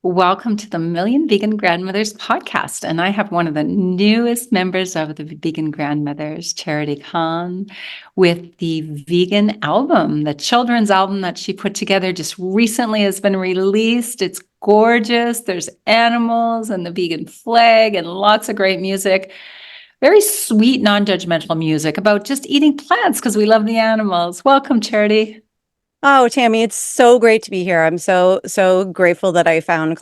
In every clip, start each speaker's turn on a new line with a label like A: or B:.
A: Welcome to the Million Vegan Grandmothers podcast. And I have one of the newest members of the Vegan Grandmothers, Charity Kahn, with the vegan album. The children's album that she put together just recently has been released. It's gorgeous. There's animals and the vegan flag and lots of great music. Very sweet, non-judgmental music about just eating plants because we love the animals. Welcome, Charity.
B: Oh, Tami, it's so great to be here. I'm so grateful that I found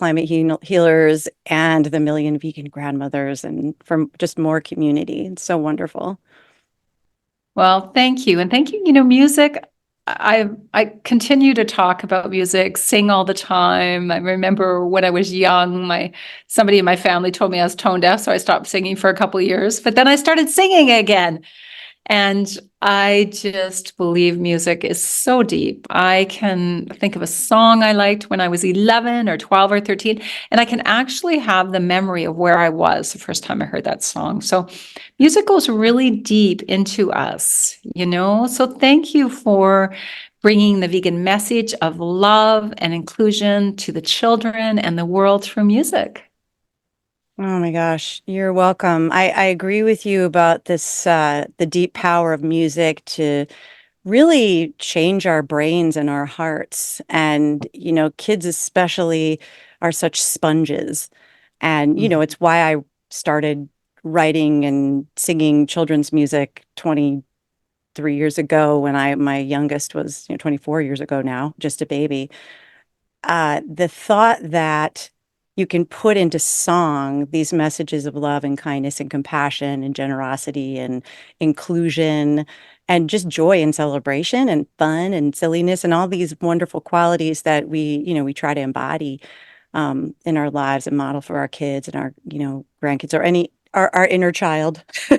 B: Healers and the Million Vegan Grandmothers and from just more community. It's so wonderful.
A: Well, thank you. And thank you. Music, I continue to talk about music, sing all the time. I remember when I was young, somebody in my family told me I was tone deaf, so I stopped singing for a couple of years, but then I started singing again. And I just believe music is so deep. I can think of a song I liked when I was 11 or 12 or 13, and I can actually have the memory of where I was the first time I heard that song. So music goes really deep into us. So thank you for bringing the vegan message of love and inclusion to the children and the world through music.
B: Oh my gosh, you're welcome. I agree with you about this, the deep power of music to really change our brains and our hearts. And, kids especially are such sponges. And, it's why I started writing and singing children's music 23 years ago when my youngest was, 24 years ago now, just a baby. The thought that you can put into song these messages of love and kindness and compassion and generosity and inclusion and just joy and celebration and fun and silliness and all these wonderful qualities that we try to embody in our lives and model for our kids and our, grandkids or our inner child.
A: Inner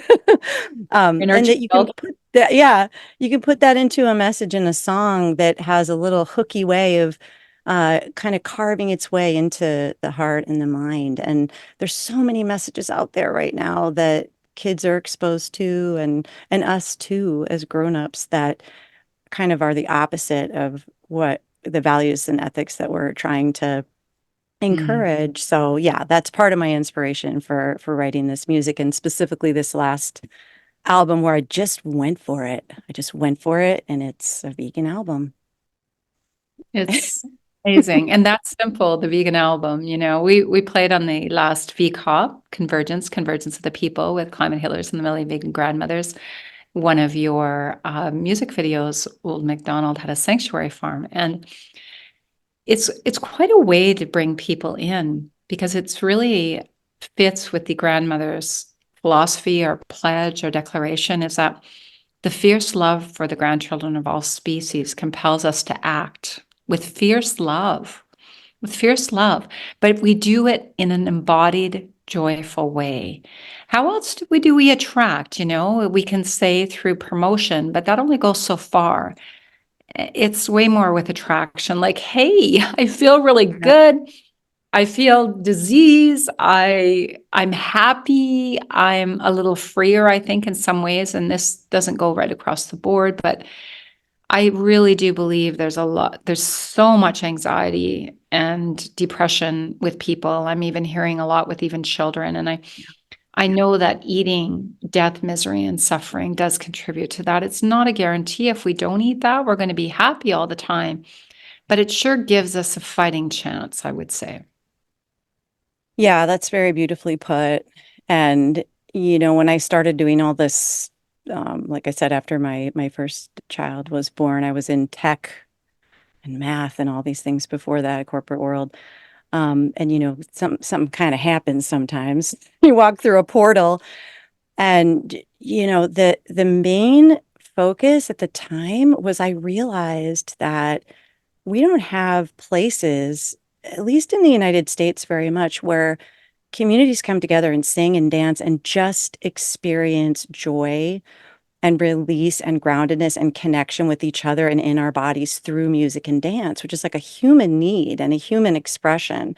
B: And that you can
A: child.
B: put that, yeah, you can put that into a message in a song that has a little hooky way of kind of carving its way into the heart and the mind. And there's so many messages out there right now that kids are exposed to and us too as grown-ups that kind of are the opposite of what the values and ethics that we're trying to
A: Mm.
B: encourage. So yeah, that's part of my inspiration for writing this music and specifically this last album where I just went for it. I just went for it and it's a vegan album.
A: It's amazing. And that's simple, the vegan album. We played on the last VCOP, Convergence of the People with Climate Healers and the Million Vegan Grandmothers. One of your music videos, Old MacDonald had a sanctuary farm. And it's quite a way to bring people in because it's really fits with the grandmother's philosophy or pledge or declaration is that the fierce love for the grandchildren of all species compels us to act with fierce love, with fierce love, but we do it in an embodied, joyful way. How else do we attract? We can say through promotion, but that only goes so far. It's way more with attraction. Like, hey, I feel really
B: Yeah.
A: good. I feel disease. I'm happy. I'm a little freer, I think, in some ways. And this doesn't go right across the board, but I really do believe there's so much anxiety and depression with people. I'm even hearing a lot with even children. And I know that eating death, misery, and suffering does contribute to that. It's not a guarantee. If we don't eat that, we're going to be happy all the time. But it sure gives us a fighting chance, I would say.
B: Yeah, that's very beautifully put. And, when I started doing all this, like I said, after my first child was born, I was in tech and math and all these things before that, corporate world. And something kind of happens sometimes. You walk through a portal and the main focus at the time was I realized that we don't have places, at least in the United States, very much where communities come together and sing and dance and just experience joy and release and groundedness and connection with each other and in our bodies through music and dance, which is like a human need and a human expression.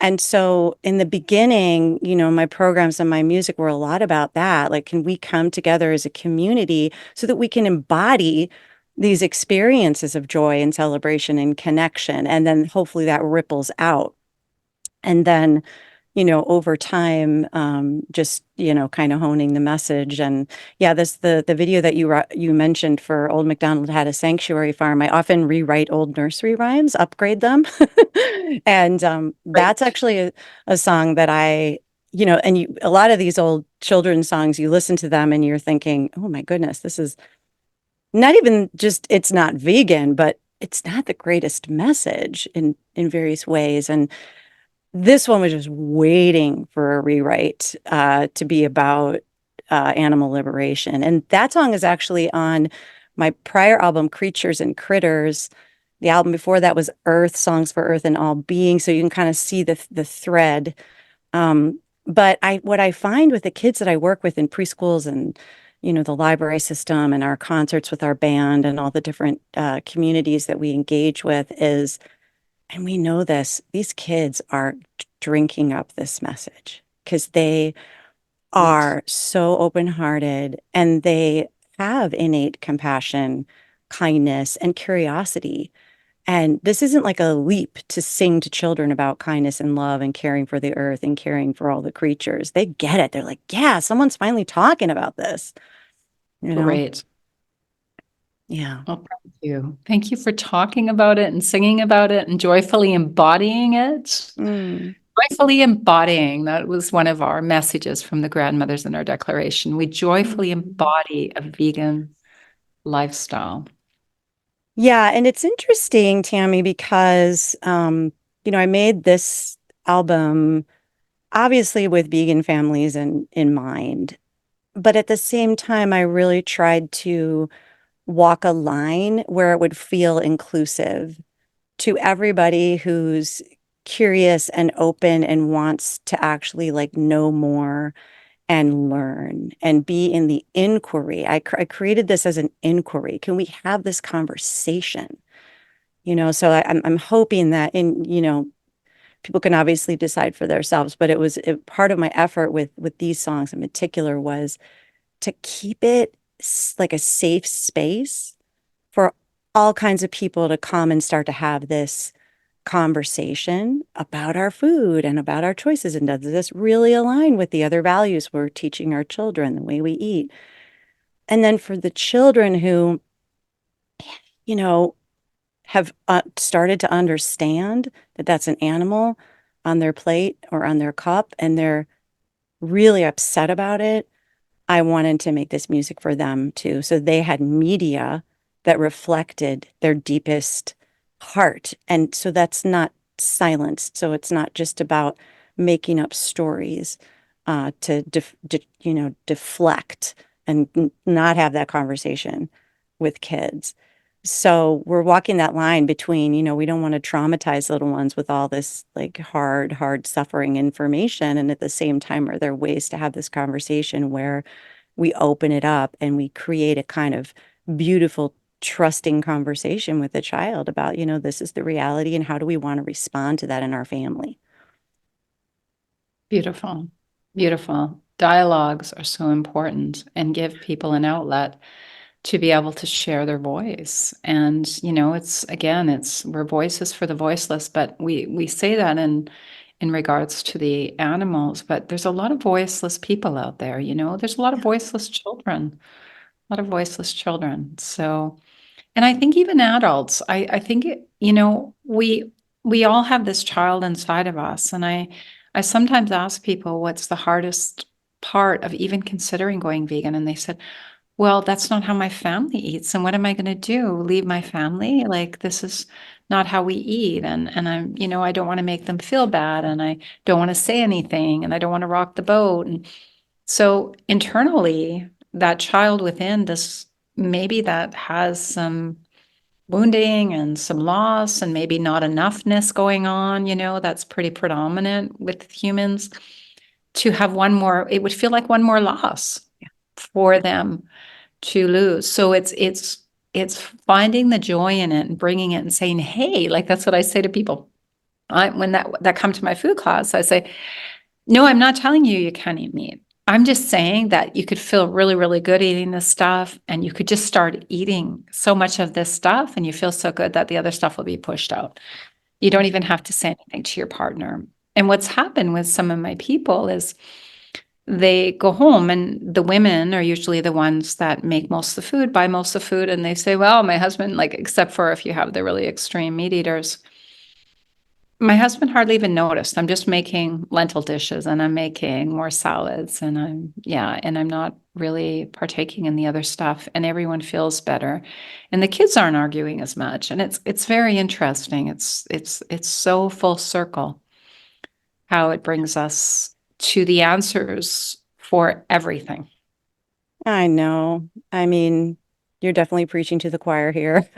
B: And so in the beginning, my programs and my music were a lot about that. Like, can we come together as a community so that we can embody these experiences of joy and celebration and connection? And then hopefully that ripples out And then, over time, just, kind of honing the message. And yeah, the video that you mentioned for Old MacDonald Had a Sanctuary Farm, I often rewrite old nursery rhymes, upgrade them. And that's
A: Great.
B: actually a song that a lot of these old children's songs, you listen to them and you're thinking, oh my goodness, this is not even just, it's not vegan, but it's not the greatest message in various ways. And this one was just waiting for a rewrite to be about animal liberation. And that song is actually on my prior album, Creatures and Critters. The album before that was Earth, Songs for Earth and All Beings. So you can kind of see the thread. But what I find with the kids that I work with in preschools and the library system and our concerts with our band and all the different communities that we engage with is, and we know this, these kids are drinking up this message because they
A: Great.
B: are so open-hearted and they have innate compassion, kindness, and curiosity. And this isn't like a leap to sing to children about kindness and love and caring for the earth and caring for all the creatures. They get it. They're like, yeah, someone's finally talking about this, you know?
A: Great.
B: Yeah.
A: Well, thank you. Thank you for talking about it and singing about it and joyfully embodying it.
B: Mm.
A: Joyfully embodying, that was one of our messages from the grandmothers in our declaration. We joyfully
B: Mm.
A: embody a vegan lifestyle.
B: Yeah, and it's interesting, Tammy, because I made this album obviously with vegan families in mind, but at the same time, I really tried to walk a line where it would feel inclusive to everybody who's curious and open and wants to actually like know more and learn and be in the inquiry. I created this as an inquiry. Can we have this conversation? So I'm hoping that people can obviously decide for themselves, but part of my effort with these songs in particular was to keep it like a safe space for all kinds of people to come and start to have this conversation about our food and about our choices. And does this really align with the other values we're teaching our children, the way we eat? And then for the children who, you know, have started to understand that that's an animal on their plate or on their cup, and they're really upset about it, I wanted to make this music for them too. So they had media that reflected their deepest heart. And so that's not silenced. So it's not just about making up stories to deflect and not have that conversation with kids. So we're walking that line between, we don't want to traumatize little ones with all this like hard suffering information. And at the same time, are there ways to have this conversation where we open it up and we create a kind of beautiful, trusting conversation with the child about, this is the reality and how do we want to respond to that in our family?
A: Beautiful. Beautiful. Dialogues are so important and give people an outlet to be able to share their voice. And, we're voices for the voiceless, but we say that in regards to the animals, but there's a lot of voiceless people out there, there's a lot of
B: Yeah.
A: voiceless children, a lot of voiceless children. So, and I think even adults, I think, we all have this child inside of us. And I sometimes ask people, what's the hardest part of even considering going vegan? And they said, well, that's not how my family eats. And what am I going to do? Leave my family? Like, this is not how we eat. And I'm, I don't want to make them feel bad. And I don't want to say anything. And I don't want to rock the boat. And so internally, that child within this, maybe that has some wounding and some loss and maybe not enoughness going on, that's pretty predominant with humans. To have one more, it would feel like one more loss for them to lose. So it's finding the joy in it and bringing it and saying, hey, like that's what I say to people. When that come to my food class, I say, no, I'm not telling you you can't eat meat. I'm just saying that you could feel really, really good eating this stuff, and you could just start eating so much of this stuff, and you feel so good that the other stuff will be pushed out. You don't even have to say anything to your partner. And what's happened with some of my people is they go home and the women are usually the ones that make most of the food, buy most of the food, and they say, well, my husband, like, except for if you have the really extreme meat eaters, my husband hardly even noticed. I'm just making lentil dishes and I'm making more salads and I'm not really partaking in the other stuff and everyone feels better. And the kids aren't arguing as much. And it's very interesting. It's so full circle how it brings us to the answers for everything.
B: I know. I mean, you're definitely preaching to the choir here.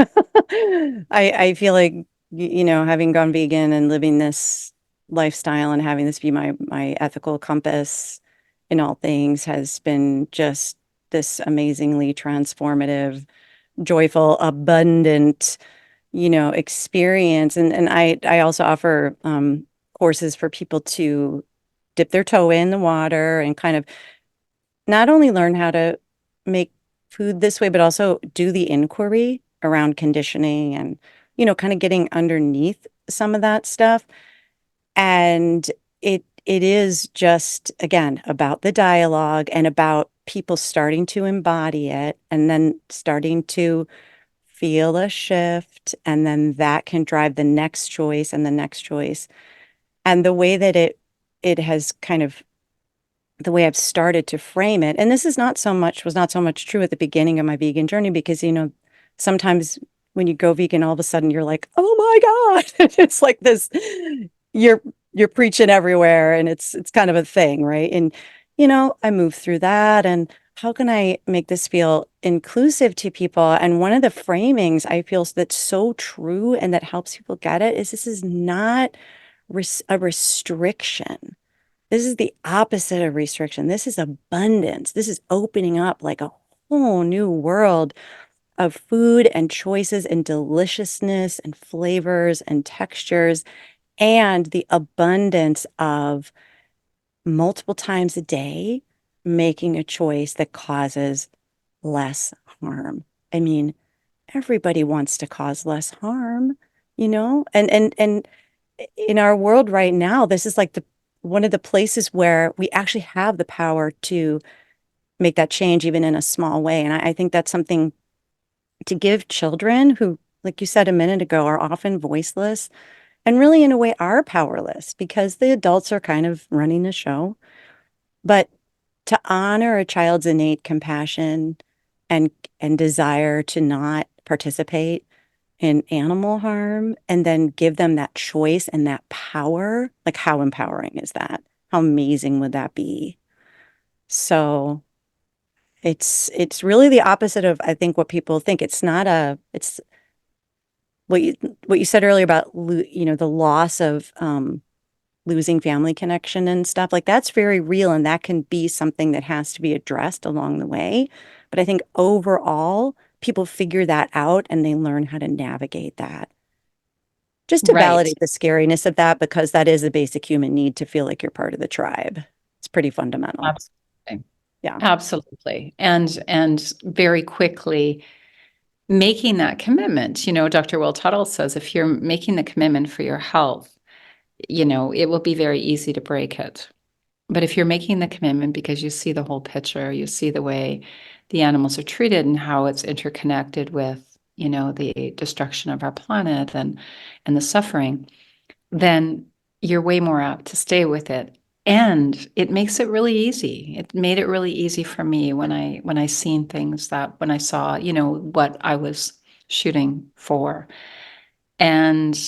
B: I feel like having gone vegan and living this lifestyle and having this be my ethical compass in all things has been just this amazingly transformative, joyful, abundant, experience. And I also offer courses for people to dip their toe in the water and kind of not only learn how to make food this way, but also do the inquiry around conditioning and, kind of getting underneath some of that stuff. And it is just, again, about the dialogue and about people starting to embody it and then starting to feel a shift. And then that can drive the next choice and the next choice. And the way that it has kind of the way I've started to frame it, and this is was not so much true at the beginning of my vegan journey because, sometimes when you go vegan, all of a sudden you're like, oh my God, it's like this, you're you're preaching everywhere and it's kind of a thing, right? And, I move through that and how can I make this feel inclusive to people? And one of the framings I feel that's so true and that helps people get it is this is not a restriction. This is the opposite of restriction. This is abundance. This is opening up like a whole new world of food and choices and deliciousness and flavors and textures and the abundance of multiple times a day making a choice that causes less harm. I mean, everybody wants to cause less harm, and in our world right now, this is like the one of the places where we actually have the power to make that change, even in a small way. And I think that's something to give children who, like you said a minute ago, are often voiceless and really, in a way, are powerless because the adults are kind of running the show. But to honor a child's innate compassion and and desire to not participate in animal harm and then give them that choice and that power, like how empowering is that? How amazing would that be? So it's really the opposite of I think what people think. It's not a it's what you said earlier about the loss of losing family connection and stuff. Like that's very real and that can be something that has to be addressed along the way. But I think overall people figure that out and they learn how to navigate that. Just to
A: Right.
B: validate the scariness of that, because that is a basic human need to feel like you're part of the tribe. It's pretty fundamental.
A: Absolutely.
B: Yeah.
A: Absolutely. And very quickly making that commitment. Dr. Will Tuttle says if you're making the commitment for your health, it will be very easy to break it. But if you're making the commitment because you see the whole picture, you see the way the animals are treated and how it's interconnected with, the destruction of our planet and the suffering, then you're way more apt to stay with it. And it makes it really easy. It made it really easy for me when I seen things that when I saw, what I was shooting for. And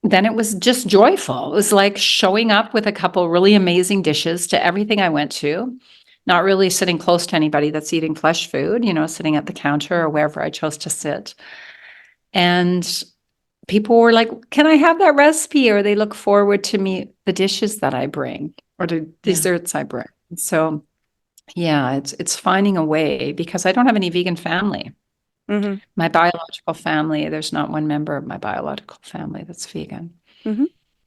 A: then it was just joyful. It was like showing up with a couple really amazing dishes to everything I went to, not really sitting close to anybody that's eating flesh food, sitting at the counter or wherever I chose to sit. And people were like, can I have that recipe? Or they look forward to me, the dishes that I bring or the
B: Yeah.
A: desserts I bring. So yeah, it's finding a way because I don't have any vegan family.
B: Hmm.
A: My biological family, there's not one member of my biological family that's vegan.
B: Hmm.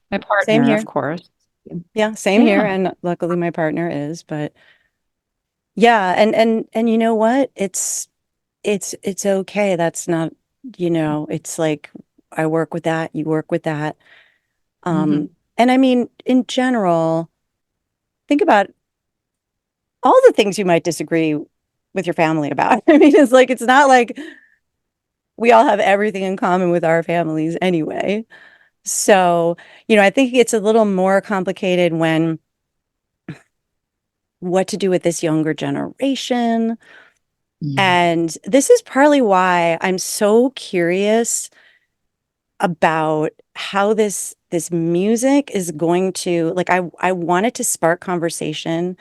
A: My
B: Same
A: partner, of
B: here.
A: course.
B: Yeah, same here.
A: Yeah.
B: And luckily my partner is, but yeah, and you know what? It's okay. That's not, it's like I work with that, you work with that. Um,
A: Mhm.
B: And I mean, in general, think about all the things you might disagree with your family about. I mean, it's like, it's not like we all have everything in common with our families anyway. So, I think it gets a little more complicated when what to do with this younger generation.
A: Mm.
B: And this is partly why I'm so curious about how this music is going to like I want it to spark conversation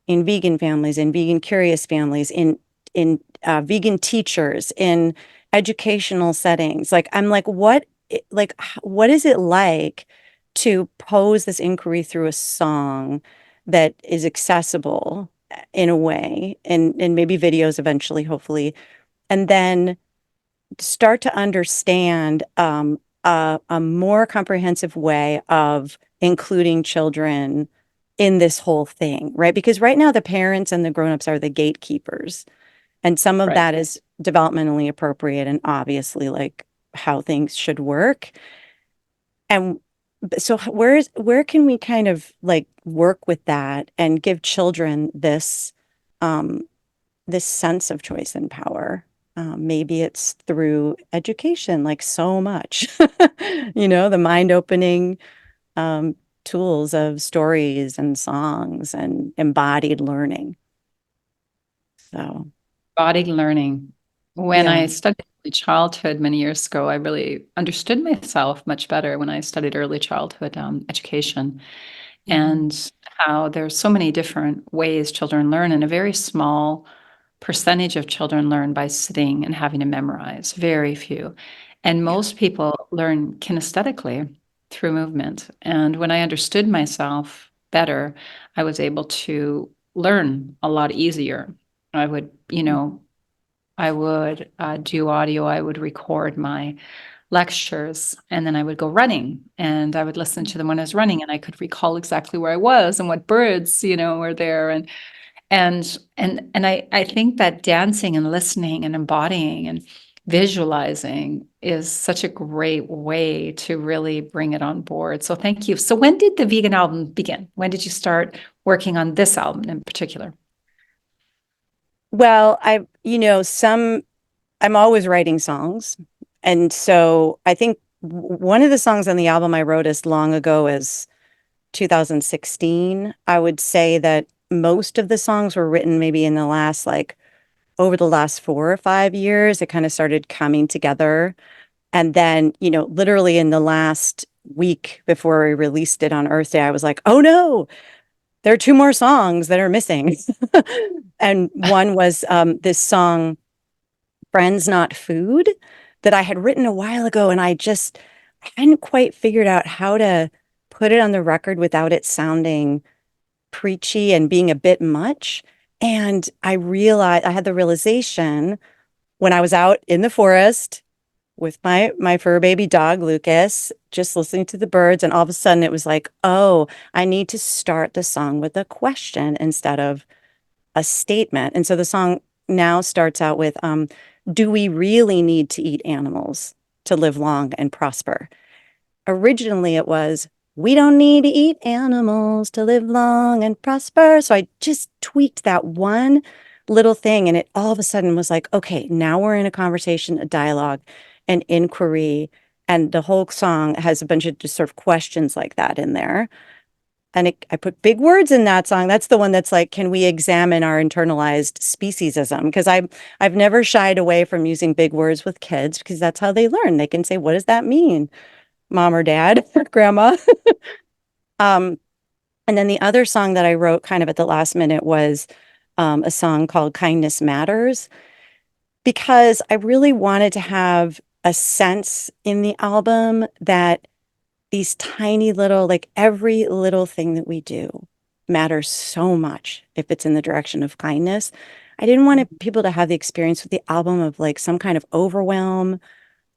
B: in vegan families, in vegan curious families, in vegan teachers, in educational settings. Like I'm like, what is it like to pose this inquiry through a song that is accessible in a way, and maybe videos eventually, hopefully, and then start to understand a more comprehensive way of including children in this whole thing, right? Because right now the parents and the grown-ups are the gatekeepers, and some of
A: Right.
B: that is developmentally appropriate and obviously like how things should work. And so where can we kind of like work with that and give children um, this sense of choice and power? Maybe it's through education, like so much, the mind-opening um, tools of stories and songs and embodied learning. So,
A: Body learning. When
B: yeah.
A: I studied early childhood many years ago, I really understood myself much better when I studied early childhood education,
B: Mhm.
A: and how there's so many different ways children learn, and a very small percentage of children learn by sitting and having to memorize, very few. And
B: Yeah.
A: most people learn kinesthetically through movement. And when I understood myself better, I was able to learn a lot easier. I would, I would do audio, I would record my lectures, and then I would go running and I would listen to them when I was running, and I could recall exactly where I was and what birds, were there. And I think that dancing and listening and embodying and visualizing is such a great way to really bring it on board. So thank you. So when did the vegan album begin? When did you start working on this album in particular?
B: Well, I'm always writing songs. And so I think one of the songs on the album I wrote as long ago as 2016. I would say that most of the songs were written maybe in the last, like, over the last 4 or 5 years. It kind of started coming together. And then, literally in the last week before we released it on Earth Day, I was like, oh no, there are two more songs that are missing. And one was this song, Friends Not Food, that I had written a while ago. And I hadn't quite figured out how to put it on the record without it sounding preachy and being a bit much. And I had the realization when I was out in the forest with my fur baby dog, Lucas, just listening to the birds. And all of a sudden it was like, oh, I need to start the song with a question instead of a statement. And so the song now starts out with, do we really need to eat animals to live long and prosper? Originally, it was, we don't need to eat animals to live long and prosper. So I just tweaked that one little thing, and it all of a sudden was like, okay, now we're in a conversation, a dialogue, an inquiry. And the whole song has a bunch of just sort of questions like that in there. And I put big words in that song. That's the one that's like, can we examine our internalized speciesism? Because I've never shied away from using big words with kids because that's how they learn. They can say, what does that mean, mom or dad, grandma? Um, and then the other song that I wrote kind of at the last minute was a song called Kindness Matters, because I really wanted to have a sense in the album that these tiny little, like every little thing that we do matters so much if it's in the direction of kindness. I didn't want people to have the experience with the album of like some kind of overwhelm,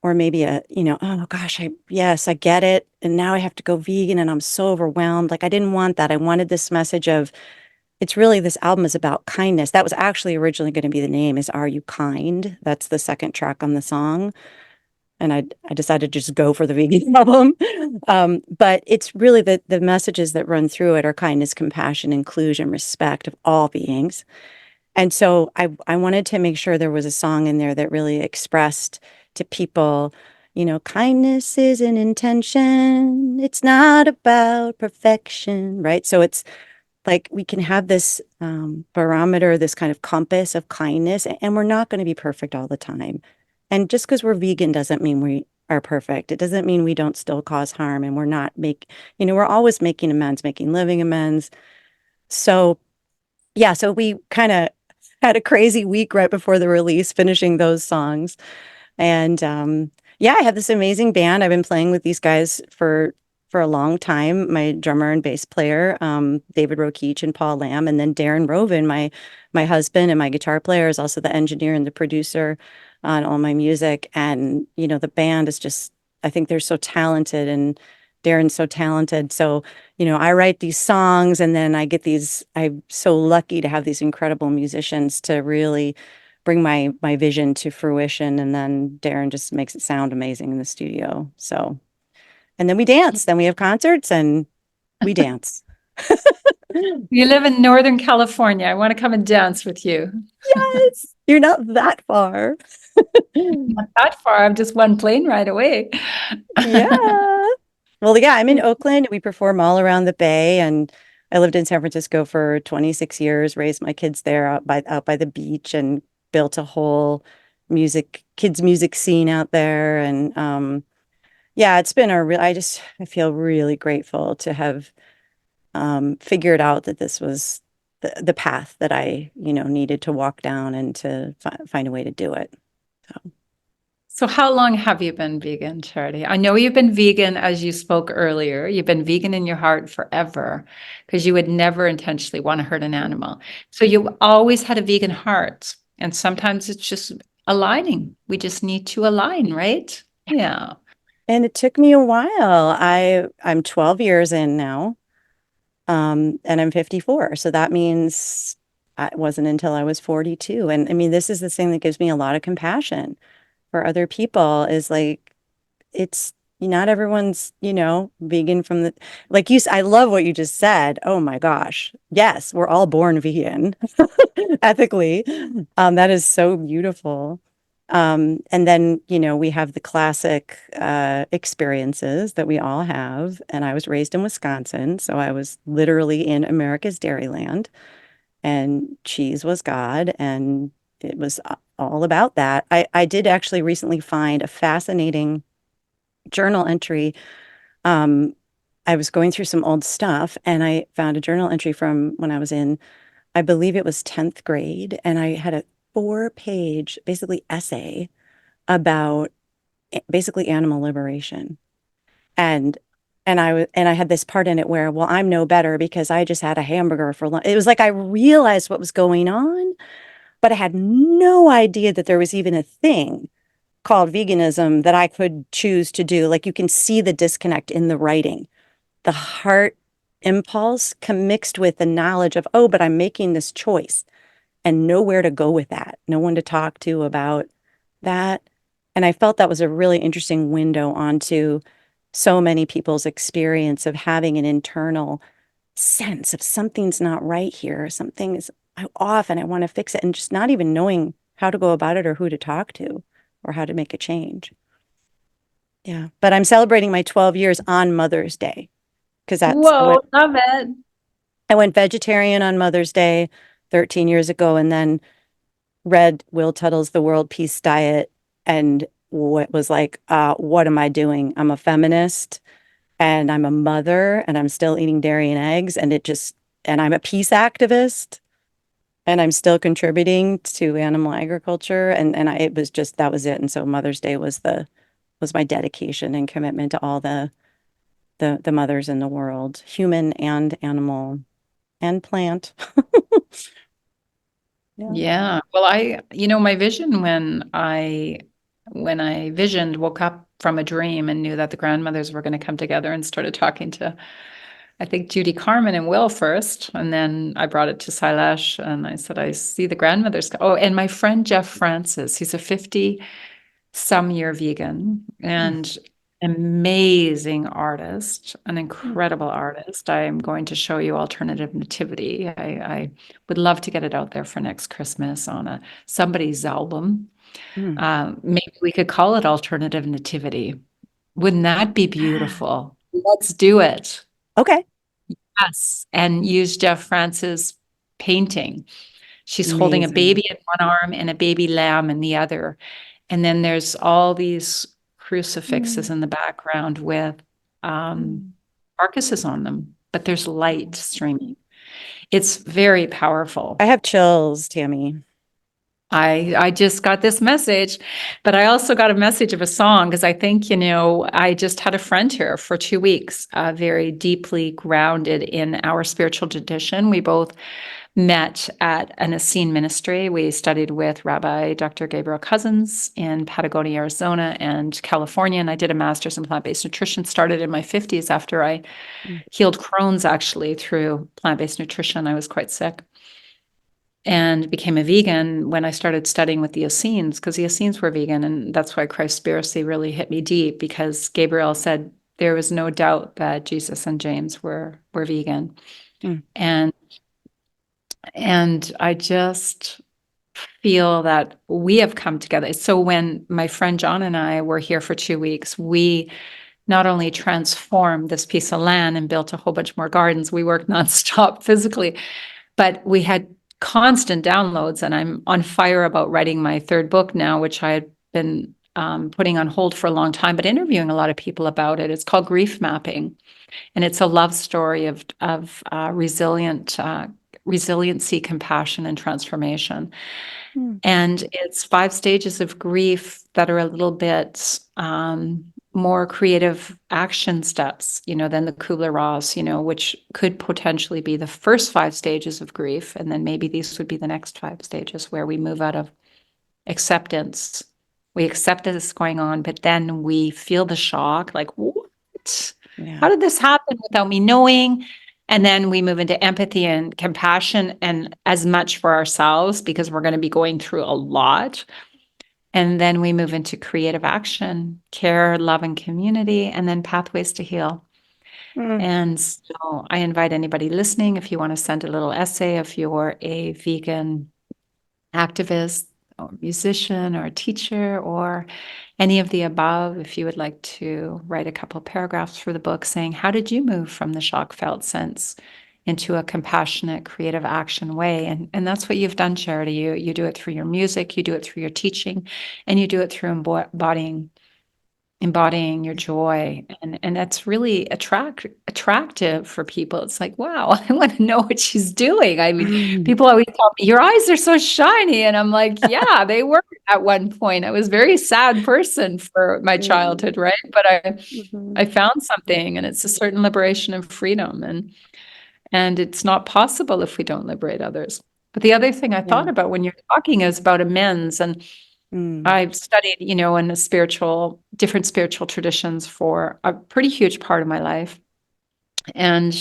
B: or maybe oh gosh, yes, I get it. And now I have to go vegan and I'm so overwhelmed. Like I didn't want that. I wanted this message of, it's really, this album is about kindness. That was actually originally going to be the name, is Are You Kind? That's the second track on the song. and I decided to just go for the vegan album. But it's really the messages that run through it are kindness, compassion, inclusion, respect of all beings. And so I wanted to make sure there was a song in there that really expressed to people, kindness is an intention. It's not about perfection, right? So it's like we can have this barometer, this kind of compass of kindness, and we're not going to be perfect all the time. And just because we're vegan doesn't mean we are perfect. It doesn't mean we don't still cause harm and we're not we're always making amends, making living amends. So yeah, so we kind of had a crazy week right before the release, finishing those songs. And yeah, I have this amazing band. I've been playing with these guys for a long time. My drummer and bass player, David Rokeach and Paul Lamb, and then Darren Rovin, my husband and my guitar player, is also the engineer and the producer on all my music. And the band is just, I think they're so talented, and Darren's so talented. So I write these songs, and then I'm so lucky to have these incredible musicians to really bring my vision to fruition. And then Darren just makes it sound amazing in the studio. So, and then we dance, then we have concerts and we dance.
A: You live in Northern California. I want to come and dance with you.
B: Yes, you're not that far.
A: Not that far. I'm just one plane ride away.
B: Yeah. Well, yeah, I'm in Oakland. We perform all around the Bay, and I lived in San Francisco for 26 years, raised my kids there out by the beach, and built a whole kids music scene out there. And yeah, it's been I feel really grateful to have figured out that this was the path that I, needed to walk down and to find a way to do it. So.
A: So how long have you been vegan, Charity? I know you've been vegan as you spoke earlier. You've been vegan in your heart forever because you would never intentionally want to hurt an animal. So you always had a vegan heart. And sometimes it's just aligning. We just need to align, right? Yeah.
B: And it took me a while. I'm 12 years in now, and I'm 54. So that means it wasn't until I was 42. And I mean, this is the thing that gives me a lot of compassion for other people, is like, it's not everyone's, vegan from I love what you just said. Oh my gosh. Yes, we're all born vegan ethically. That is so beautiful. And then, we have the classic experiences that we all have. And I was raised in Wisconsin, so I was literally in America's Dairyland, and cheese was God, and it was all about that. I did actually recently find a fascinating journal entry. Um, I was going through some old stuff, and I found a journal entry from when I was in, I believe it was 10th grade, and I had a 4-page basically essay about basically animal liberation. And and I had this part in it where, well, I'm no better because I just had a hamburger for lunch. It was like I realized what was going on, but I had no idea that there was even a thing called veganism that I could choose to do. Like, you can see the disconnect in the writing, the heart impulse mixed with the knowledge of, oh, but I'm making this choice, and nowhere to go with that, no one to talk to about that. And I felt that was a really interesting window onto so many people's experience of having an internal sense of something's not right here, something is off, and I want to fix it, and just not even knowing how to go about it or who to talk to or how to make a change. Yeah. But I'm celebrating my 12 years on Mother's Day, because
A: Whoa, love it.
B: I went vegetarian on Mother's Day 13 years ago, and then read Will Tuttle's The World Peace Diet, and what was like, what am I doing? I'm a feminist, and I'm a mother, and I'm still eating dairy and eggs, and I'm a peace activist, and I'm still contributing to animal agriculture, it was just, that was it. And so Mother's Day was my dedication and commitment to all the mothers in the world, human and animal and plant. Yeah.
A: Yeah. Well, my vision when I visioned, woke up from a dream and knew that the grandmothers were going to come together and started talking to, I think, Judy Carmen and Will first. And then I brought it to Silesh and I said, I see the grandmothers. Oh, and my friend Jeff Francis, he's a some year vegan,
B: Mm,
A: and amazing artist, an
B: mm,
A: incredible artist. I'm going to show you Alternative Nativity. I would love to get it out there for next Christmas on somebody's album.
B: mm.
A: Maybe we could call it Alternative Nativity. Wouldn't that be beautiful? Let's do it.
B: Okay.
A: Yes. And use Jeff France's painting. She's holding a
B: Amazing.
A: baby in one arm and a baby lamb in the other. And then there's all these crucifixes
B: Mm,
A: in the background with um,
B: mm,
A: carcasses on them, but there's light
B: mm.
A: streaming. It's very
B: I
A: powerful.
B: have chills, Tammy.
A: I just got this message, but I also got a message of a song because I think, I just had a friend here for 2 weeks, very deeply grounded in our spiritual tradition. We both met at an Essene ministry. We studied with Rabbi Dr. Gabriel Cousins in Patagonia, Arizona, and California. And I did a master's in plant-based nutrition, started in my 50s after I
B: Mm,
A: healed Crohn's actually through plant-based nutrition. I was quite sick and became a vegan when I started studying with the Essenes because the Essenes were vegan. And that's why Christspiracy really hit me deep because Gabriel said there was no doubt that Jesus and James were vegan.
B: mm,
A: And I just feel that we have come together. So when my friend John and I were here for 2 weeks, we not only transformed this piece of land and built a whole bunch more gardens, we worked nonstop physically, but we had constant downloads. And I'm on fire about writing my third book now, which I had been putting on hold for a long time, but interviewing a lot of people about it. It's called Grief Mapping, and it's a love story of resiliency, compassion, and transformation.
B: mm,
A: And it's 5 stages of grief that are a little bit more creative action steps, than the Kubler-Ross, which could potentially be the first 5 stages of grief. And then maybe these would be the next 5 stages where we move out of acceptance. We accept that it's going on, but then we feel the shock, like, what?
B: yeah.
A: How did this happen without me knowing? And then we move into empathy and compassion and as much for ourselves because we're going to be going through a lot. And then we move into creative action, care, love, and community, and then pathways to heal.
B: Mm,
A: And so I invite anybody listening, if you want to send a little essay, if you're a vegan activist or musician or teacher or any of the above, if you would like to write a couple paragraphs for the book saying, how did you move from the shock felt sense into a compassionate, creative action way? And that's what you've done, Charity. You do it through your music, you do it through your teaching, and you do it through embodying your joy, and that's really attractive for people. It's like, wow, I want to know what she's doing. I mean,
B: mm,
A: people always tell me your eyes are so shiny, and I'm like, yeah, they were at one point. I was a very sad person for my
B: mm,
A: childhood, right? But I
B: mhm,
A: I found something, and it's a certain liberation and freedom, and it's not possible if we don't liberate others. But the other thing I
B: yeah.
A: thought about when you're talking is about amends. And
B: Mm,
A: I've studied, in different spiritual traditions for a pretty huge part of my life. And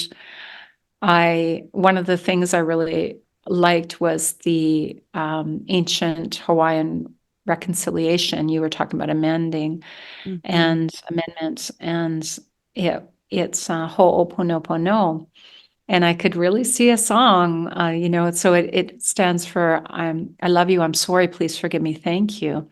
A: one of the things I really liked was the ancient Hawaiian reconciliation. You were talking about amending
B: mhm,
A: and amendment, and it's Ho'oponopono. And I could really see a song, so it stands for I love you, I'm sorry, please forgive me, thank you.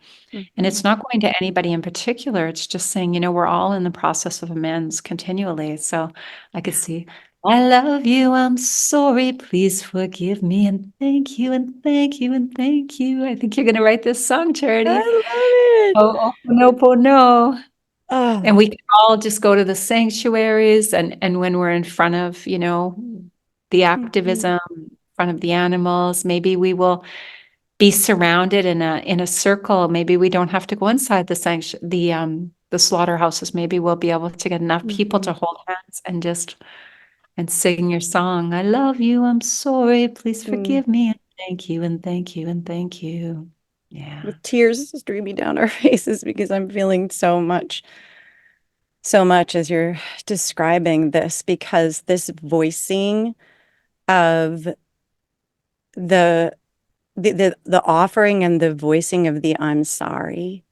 A: And
B: mhm.
A: it's not going to anybody in particular. It's just saying, we're all in the process of amends continually. So I could
B: Yeah.
A: see, I love you, I'm sorry, please forgive me, and thank you, and thank you, and thank you. I think you're going to write this song, Charity.
B: I love it.
A: Oh, no, no. And
B: Oh,
A: we can all just go to the sanctuaries and when we're in front of, the
B: mhm,
A: activism, in front of the animals, maybe we will be surrounded in a circle. Maybe we don't have to go inside the slaughterhouses. Maybe we'll be able to get enough people to
B: mhm,
A: hold hands and sing your song. I love you. I'm sorry. Please
B: mm.
A: forgive me. And thank you. And thank you. And thank you. Yeah.
B: With tears streaming down our faces because I'm feeling so much as you're describing this, because this voicing of the the offering and the voicing of the I'm sorry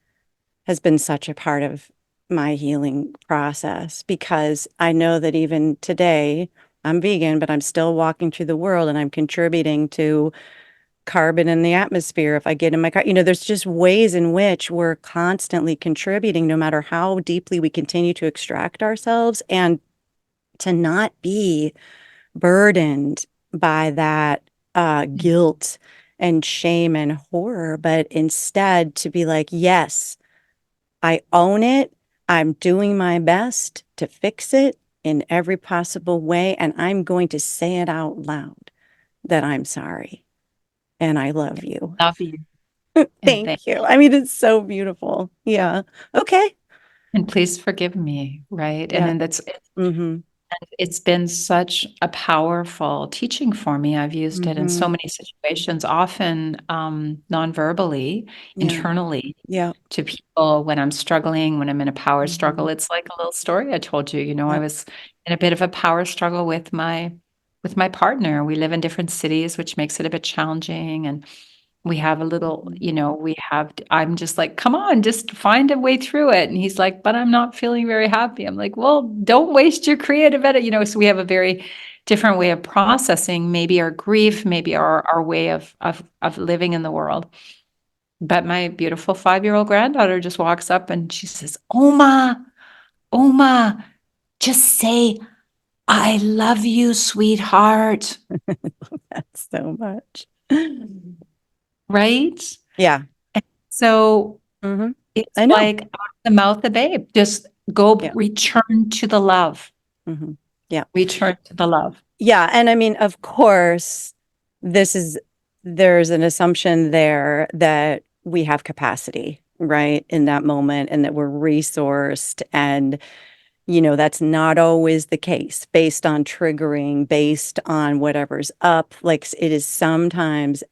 B: has been such a part of my healing process because I know that even today I'm vegan, but I'm still walking through the world and I'm contributing to carbon in the atmosphere if I get in my car. There's just ways in which we're constantly contributing, no matter how deeply we continue to extract ourselves, and to not be burdened by that guilt and shame and horror, but instead to be like, yes, I own it. I'm doing my best to fix it in every possible way. And I'm going to say it out loud that I'm sorry and I love you.
A: Love you and thank
B: Thank you. I mean, it's so beautiful. Yeah. Okay.
A: and please forgive me, right? And
B: Yeah.
A: then
B: Mm-hmm.
A: it's been such a powerful teaching for me. I've used it in so
B: Mm-hmm.
A: many situations, often non-verbally,
B: Yeah.
A: internally
B: Yeah.
A: to people when I'm struggling, when I'm in a power
B: Mm-hmm.
A: struggle. It's like a little story I told you. I
B: Yeah.
A: was in a bit of a power struggle with my partner. We live in different cities, which makes it a bit challenging. And we have a little,
B: Mm-hmm.
A: I'm just like, come on, just find a way through it. And he's like, but I'm not feeling very happy. I'm like, well, don't waste your creative edit. So we have a very different way of processing maybe our grief, maybe our way of living in the world. But my beautiful 5-year-old granddaughter just walks up and she says, Oma, Oma, just say, I love you, sweetheart.
B: That's so much.
A: Right?
B: Yeah.
A: So
B: Mm-hmm.
A: it's
B: I know.
A: like out of the mouth of babe. Just go
B: Yeah.
A: return to the love.
B: Mm-hmm. Yeah.
A: Return to the love.
B: Yeah. And I mean, of course, this is, there's an assumption there that we have capacity, right, in that moment and that we're resourced. And, that's not always the case based on triggering, based on whatever's up. Like it is sometimes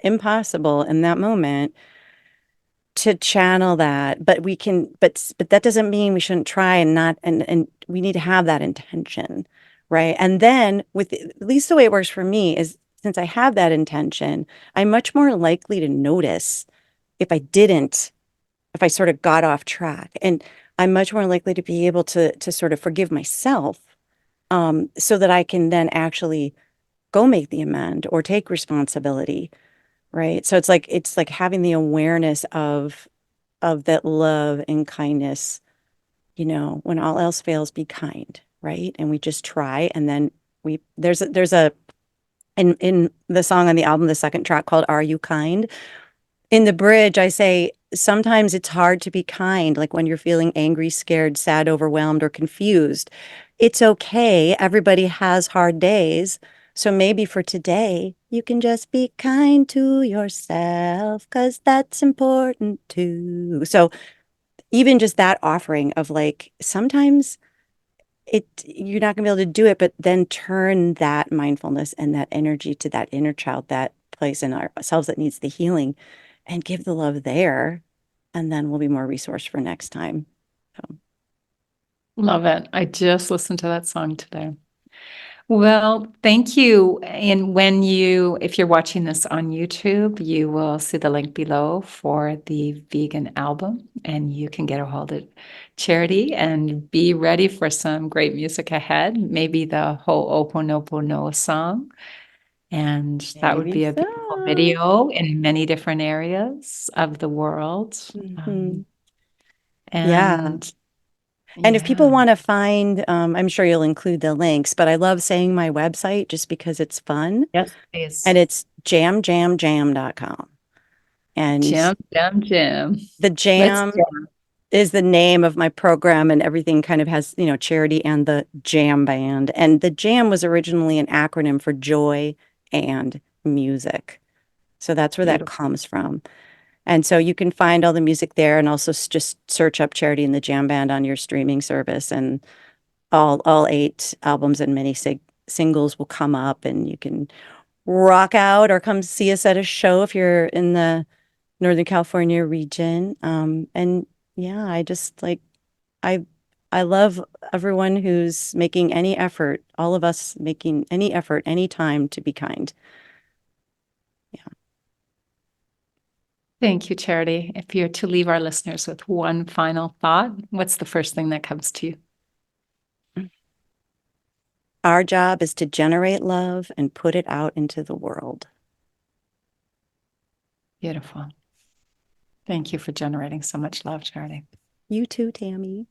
B: impossible in that moment to channel that, but we can, but that doesn't mean we shouldn't try, and not, and we need to have that intention, right? And then with, at least the way it works for me is, since I have that intention, I'm much more likely to notice if I didn't, if I sort of got off track, and I'm much more likely to be able to sort of forgive myself, so that I can then actually go make the amend or take responsibility, right? So it's like having the awareness of that love and kindness, when all else fails, be kind, right? And we just try, and then there's a in the song on the album, the second track called Are You Kind? In the bridge, I say, sometimes it's hard to be kind, like when you're feeling angry, scared, sad, overwhelmed, or confused. It's okay. Everybody has hard days. So maybe for today, you can just be kind to yourself, because that's important too. So even just that offering of like, sometimes you're not gonna be able to do it, but then turn that mindfulness and that energy to that inner child, that place in ourselves that needs the healing, and give the love there, and then we'll be more resourced for next time. So
A: Love it. I just listened to that song today. Well, thank you. And if you're watching this on YouTube, you will see the link below for the vegan album, and you can get a hold of Charity and be ready for some great music ahead. Maybe the Ho'oponopono song. And that would
B: maybe
A: be a beautiful
B: so.
A: video in many different areas of the world.
B: Hmm. Yeah.
A: And
B: And if people
A: yeah,
B: want to find, I'm sure you'll include the links, but I love saying my website just because it's fun.
A: yes, please.
B: And it's jamjamjam.com. And
A: Jim, Jim, Jim.
B: the
A: Let's
B: jam
A: jam.
B: is the name of my program, and everything kind of has, charity and the JAMband. And the JAM was originally an acronym for joy and music. So that's where that
A: Beautiful.
B: comes from. And so you can find all the music there, and also just search up Charity and the JAMband on your streaming service, and all 8 albums and many singles will come up, and you can rock out or come see us at a show if you're in the Northern California region. And yeah, I just like, I I love everyone who's making any effort, all of us making any effort, any time to be kind. Yeah.
A: Thank you, Charity. If you're to leave our listeners with one final thought, what's the first thing that comes to you?
B: Our job is to generate love and put it out into the world.
A: Beautiful. Thank you for generating so much love, Charity.
B: You too, Tami.